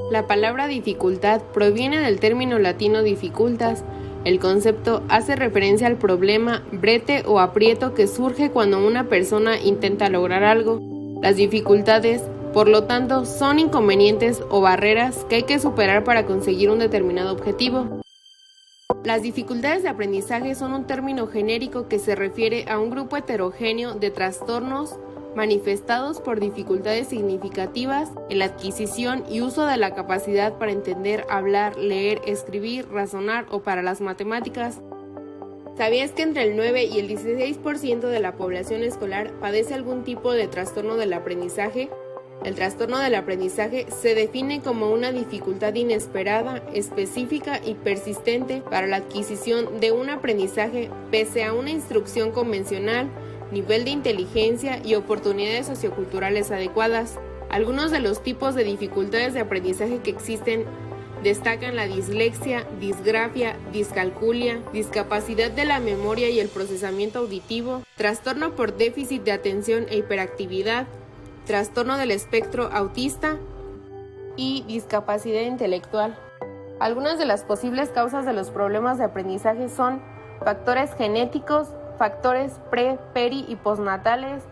La palabra dificultad proviene del término latino dificultas. El concepto hace referencia al problema, brete o aprieto que surge cuando una persona intenta lograr algo. Las dificultades, por lo tanto, son inconvenientes o barreras que hay que superar para conseguir un determinado objetivo. Las dificultades de aprendizaje son un término genérico que se refiere a un grupo heterogéneo de trastornos manifestados por dificultades significativas en la adquisición y uso de la capacidad para entender, hablar, leer, escribir, razonar o para las matemáticas. ¿Sabías que entre el 9 y el 16% de la población escolar padece algún tipo de trastorno del aprendizaje? El trastorno del aprendizaje se define como una dificultad inesperada, específica y persistente para la adquisición de un aprendizaje pese a una instrucción convencional, nivel de inteligencia y oportunidades socioculturales adecuadas. Algunos de los tipos de dificultades de aprendizaje que existen destacan la dislexia, disgrafia, discalculia, discapacidad de la memoria y el procesamiento auditivo, trastorno por déficit de atención e hiperactividad, trastorno del espectro autista y discapacidad intelectual. Algunas de las posibles causas de los problemas de aprendizaje son factores genéticos, factores pre, peri y postnatales,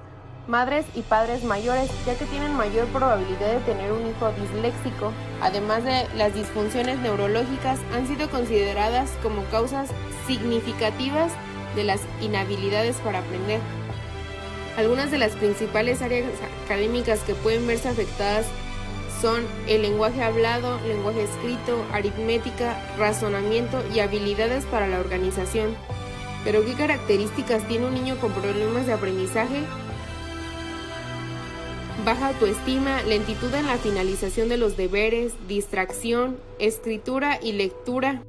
madres y padres mayores, ya que tienen mayor probabilidad de tener un hijo disléxico. Además de las disfunciones neurológicas, han sido consideradas como causas significativas de las inhabilidades para aprender. Algunas de las principales áreas académicas que pueden verse afectadas son el lenguaje hablado, lenguaje escrito, aritmética, razonamiento y habilidades para la organización. ¿Pero qué características tiene un niño con problemas de aprendizaje? Baja autoestima, lentitud en la finalización de los deberes, distracción, escritura y lectura.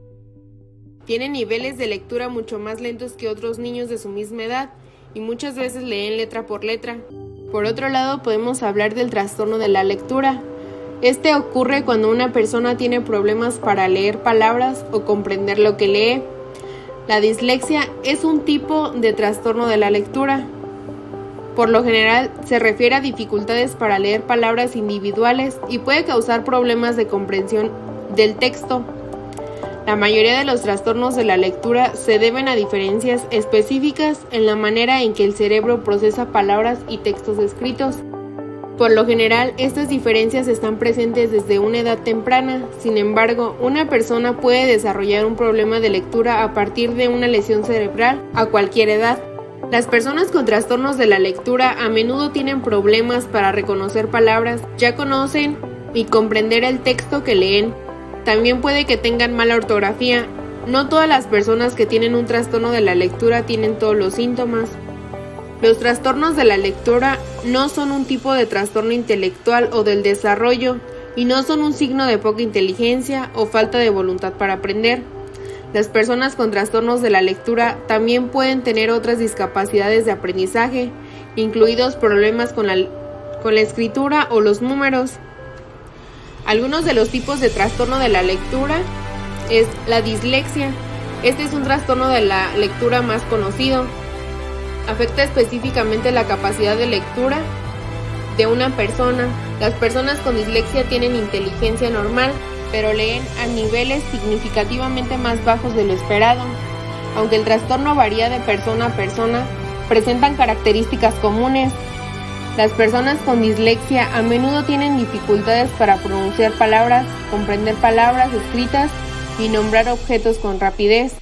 Tienen niveles de lectura mucho más lentos que otros niños de su misma edad y muchas veces leen letra por letra. Por otro lado, podemos hablar del trastorno de la lectura. Este ocurre cuando una persona tiene problemas para leer palabras o comprender lo que lee. La dislexia es un tipo de trastorno de la lectura. Por lo general, se refiere a dificultades para leer palabras individuales y puede causar problemas de comprensión del texto. La mayoría de los trastornos de la lectura se deben a diferencias específicas en la manera en que el cerebro procesa palabras y textos escritos. Por lo general, estas diferencias están presentes desde una edad temprana. Sin embargo, una persona puede desarrollar un problema de lectura a partir de una lesión cerebral a cualquier edad. Las personas con trastornos de la lectura a menudo tienen problemas para reconocer palabras, ya conocen y comprender el texto que leen. También puede que tengan mala ortografía. No todas las personas que tienen un trastorno de la lectura tienen todos los síntomas. Los trastornos de la lectura no son un tipo de trastorno intelectual o del desarrollo y no son un signo de poca inteligencia o falta de voluntad para aprender. Las personas con trastornos de la lectura también pueden tener otras discapacidades de aprendizaje, incluidos problemas con la escritura o los números. Algunos de los tipos de trastorno de la lectura es la dislexia. Este es un trastorno de la lectura más conocido. Afecta específicamente la capacidad de lectura de una persona. Las personas con dislexia tienen inteligencia normal, pero leen a niveles significativamente más bajos de lo esperado. Aunque el trastorno varía de persona a persona, presentan características comunes. Las personas con dislexia a menudo tienen dificultades para pronunciar palabras, comprender palabras escritas y nombrar objetos con rapidez.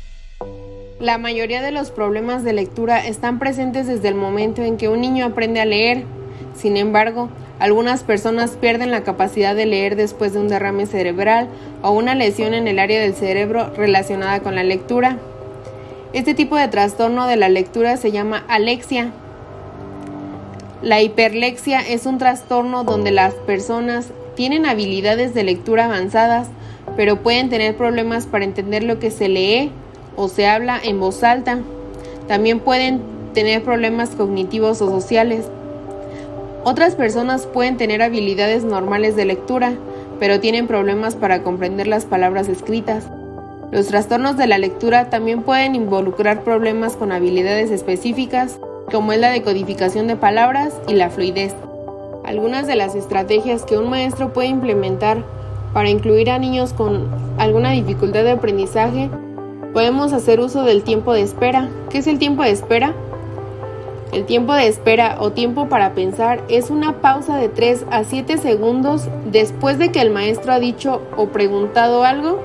La mayoría de los problemas de lectura están presentes desde el momento en que un niño aprende a leer. Sin embargo, algunas personas pierden la capacidad de leer después de un derrame cerebral o una lesión en el área del cerebro relacionada con la lectura. Este tipo de trastorno de la lectura se llama alexia. La hiperlexia es un trastorno donde las personas tienen habilidades de lectura avanzadas, pero pueden tener problemas para entender lo que se lee o se habla en voz alta. También pueden tener problemas cognitivos o sociales. Otras personas pueden tener habilidades normales de lectura, pero tienen problemas para comprender las palabras escritas. Los trastornos de la lectura también pueden involucrar problemas con habilidades específicas, como es la decodificación de palabras y la fluidez. Algunas de las estrategias que un maestro puede implementar Para incluir a niños con alguna dificultad de aprendizaje, podemos hacer uso del tiempo de espera. ¿Qué es el tiempo de espera? El tiempo de espera o tiempo para pensar es una pausa de 3 a 7 segundos después de que el maestro ha dicho o preguntado algo.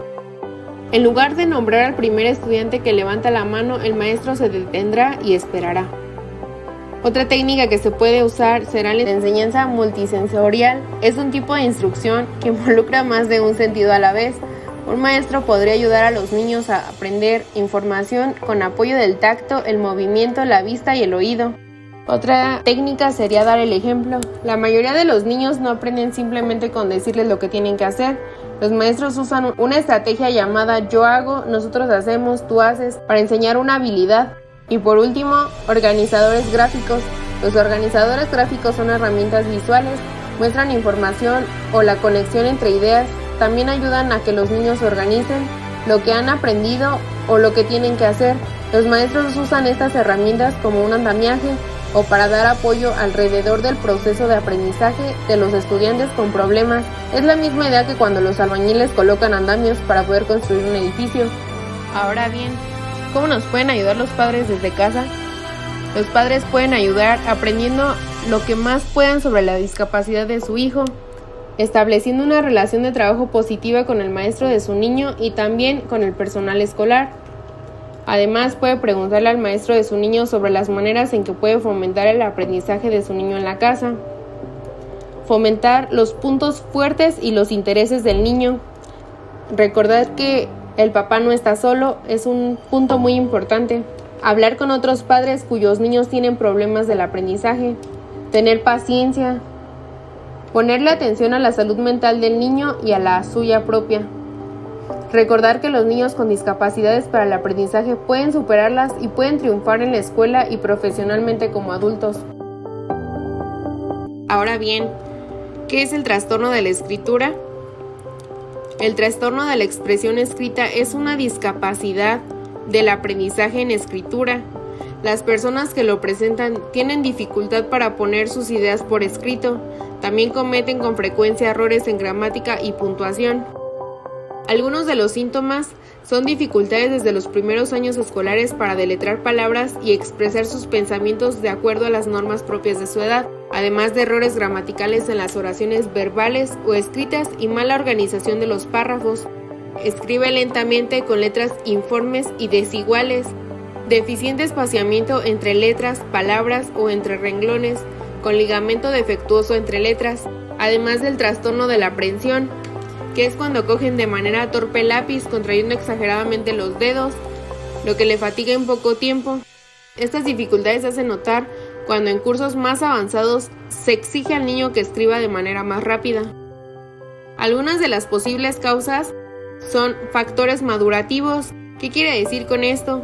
En lugar de nombrar al primer estudiante que levanta la mano, el maestro se detendrá y esperará. Otra técnica que se puede usar será la enseñanza multisensorial. Es un tipo de instrucción que involucra más de un sentido a la vez. Un maestro podría ayudar a los niños a aprender información con apoyo del tacto, el movimiento, la vista y el oído. Otra técnica sería dar el ejemplo. La mayoría de los niños no aprenden simplemente con decirles lo que tienen que hacer. Los maestros usan una estrategia llamada yo hago, nosotros hacemos, tú haces, para enseñar una habilidad. Y por último, organizadores gráficos. Los organizadores gráficos son herramientas visuales, muestran información o la conexión entre ideas. También ayudan a que los niños organicen lo que han aprendido o lo que tienen que hacer. Los maestros usan estas herramientas como un andamiaje o para dar apoyo alrededor del proceso de aprendizaje de los estudiantes con problemas. Es la misma idea que cuando los albañiles colocan andamios para poder construir un edificio. Ahora bien, ¿cómo nos pueden ayudar los padres desde casa? Los padres pueden ayudar aprendiendo lo que más puedan sobre la discapacidad de su hijo, estableciendo una relación de trabajo positiva con el maestro de su niño y también con el personal escolar. Además, puede preguntarle al maestro de su niño sobre las maneras en que puede fomentar el aprendizaje de su niño en la casa. Fomentar los puntos fuertes y los intereses del niño. Recordar que el papá no está solo es un punto muy importante. Hablar con otros padres cuyos niños tienen problemas del aprendizaje. Tener paciencia. Ponerle atención a la salud mental del niño y a la suya propia. Recordar que los niños con discapacidades para el aprendizaje pueden superarlas y pueden triunfar en la escuela y profesionalmente como adultos. Ahora bien, ¿qué es el trastorno de la escritura? El trastorno de la expresión escrita es una discapacidad del aprendizaje en escritura. Las personas que lo presentan tienen dificultad para poner sus ideas por escrito. También cometen con frecuencia errores en gramática y puntuación. Algunos de los síntomas son dificultades desde los primeros años escolares para deletrear palabras y expresar sus pensamientos de acuerdo a las normas propias de su edad, además de errores gramaticales en las oraciones verbales o escritas y mala organización de los párrafos. Escribe lentamente con letras informes y desiguales, deficiente espaciamiento entre letras, palabras o entre renglones, con ligamento defectuoso entre letras, además del trastorno de la aprehensión, que es cuando cogen de manera torpe el lápiz contrayendo exageradamente los dedos, lo que le fatiga en poco tiempo. Estas dificultades se hacen notar cuando en cursos más avanzados se exige al niño que escriba de manera más rápida. Algunas de las posibles causas son factores madurativos. ¿Qué quiere decir con esto?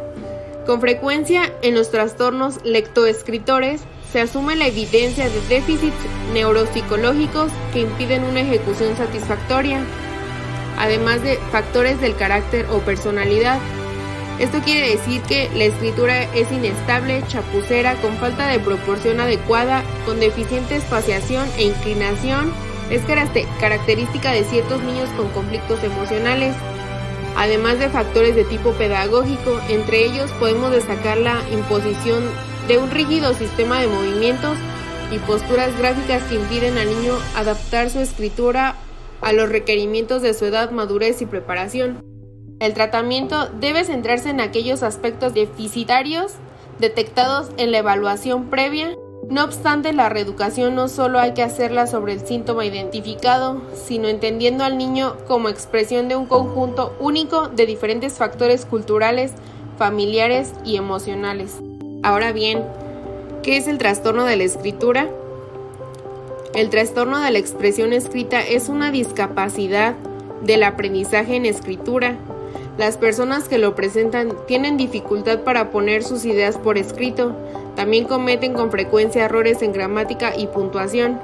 Con frecuencia en los trastornos lectoescritores se asume la evidencia de déficits neuropsicológicos que impiden una ejecución satisfactoria, además de factores del carácter o personalidad. Esto quiere decir que la escritura es inestable, chapucera, con falta de proporción adecuada, con deficiente espaciación e inclinación. Es característica de ciertos niños con conflictos emocionales, además de factores de tipo pedagógico. Entre ellos podemos destacar la imposición de un rígido sistema de movimientos y posturas gráficas que impiden al niño adaptar su escritura a los requerimientos de su edad, madurez y preparación. El tratamiento debe centrarse en aquellos aspectos deficitarios detectados en la evaluación previa. No obstante, la reeducación no solo hay que hacerla sobre el síntoma identificado, sino entendiendo al niño como expresión de un conjunto único de diferentes factores culturales, familiares y emocionales. Ahora bien, ¿qué es el trastorno de la escritura? El trastorno de la expresión escrita es una discapacidad del aprendizaje en escritura. Las personas que lo presentan tienen dificultad para poner sus ideas por escrito. También cometen con frecuencia errores en gramática y puntuación.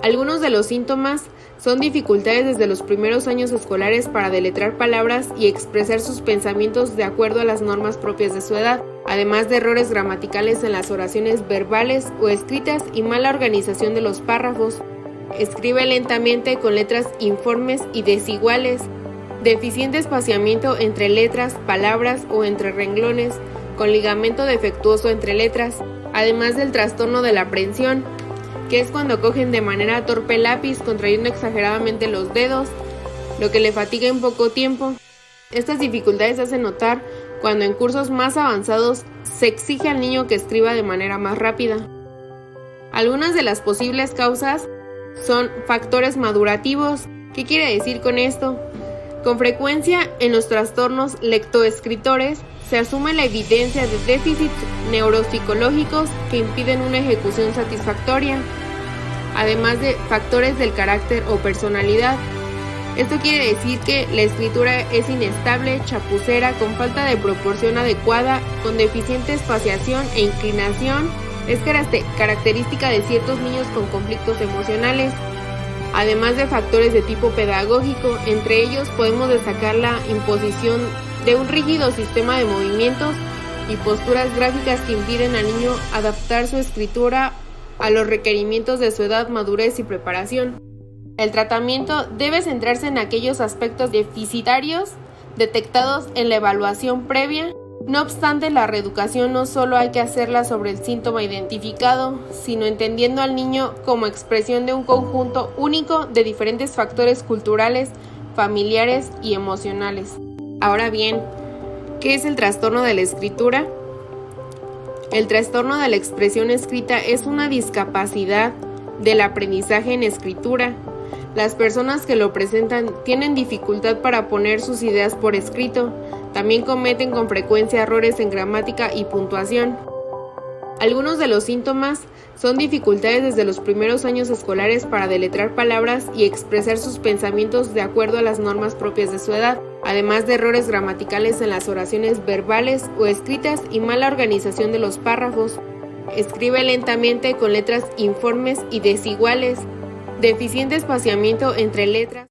Algunos de los síntomas son dificultades desde los primeros años escolares para deletrear palabras y expresar sus pensamientos de acuerdo a las normas propias de su edad, además de errores gramaticales en las oraciones verbales o escritas y mala organización de los párrafos. Escribe lentamente con letras informes y desiguales. Deficiente espaciamiento entre letras, palabras o entre renglones, con ligamento defectuoso entre letras, además del trastorno de la aprehensión, que es cuando cogen de manera torpe el lápiz contrayendo exageradamente los dedos, lo que le fatiga en poco tiempo. Estas dificultades se hacen notar cuando en cursos más avanzados se exige al niño que escriba de manera más rápida. Algunas de las posibles causas son factores madurativos. ¿Qué quiere decir con esto? Con frecuencia en los trastornos lectoescritores se asume la evidencia de déficits neuropsicológicos que impiden una ejecución satisfactoria, además de factores del carácter o personalidad. Esto quiere decir que la escritura es inestable, chapucera, con falta de proporción adecuada, con deficiente espaciación e inclinación. Es característica de ciertos niños con conflictos emocionales, además de factores de tipo pedagógico. Entre ellos podemos destacar la imposición de un rígido sistema de movimientos y posturas gráficas que impiden al niño adaptar su escritura a los requerimientos de su edad, madurez y preparación. El tratamiento debe centrarse en aquellos aspectos deficitarios detectados en la evaluación previa. No obstante, la reeducación no solo hay que hacerla sobre el síntoma identificado, sino entendiendo al niño como expresión de un conjunto único de diferentes factores culturales, familiares y emocionales. Ahora bien, ¿qué es el trastorno de la escritura? El trastorno de la expresión escrita es una discapacidad del aprendizaje en escritura. Las personas que lo presentan tienen dificultad para poner sus ideas por escrito. También cometen con frecuencia errores en gramática y puntuación. Algunos de los síntomas son dificultades desde los primeros años escolares para deletrear palabras y expresar sus pensamientos de acuerdo a las normas propias de su edad, además de errores gramaticales en las oraciones verbales o escritas y mala organización de los párrafos. Escribe lentamente con letras informes y desiguales. Deficiente espaciamiento entre letras.